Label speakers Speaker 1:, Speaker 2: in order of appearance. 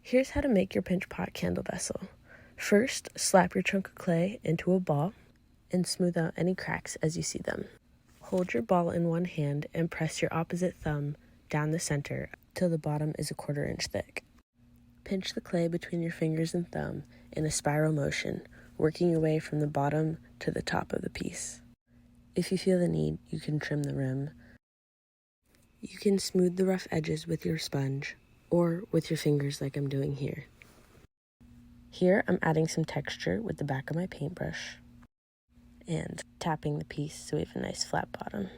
Speaker 1: Here's how to make your pinch pot candle vessel. First, slap your chunk of clay into a ball and smooth out any cracks as you see them. Hold your ball in one hand and press your opposite thumb down the center till the bottom is a 1/4 inch thick. Pinch the clay between your fingers and thumb in a spiral motion, working your way from the bottom to the top of the piece. If you feel the need, you can trim the rim. You can smooth the rough edges with your sponge or with your fingers like I'm doing here. Here I'm adding some texture with the back of my paintbrush and tapping the piece so we have a nice flat bottom.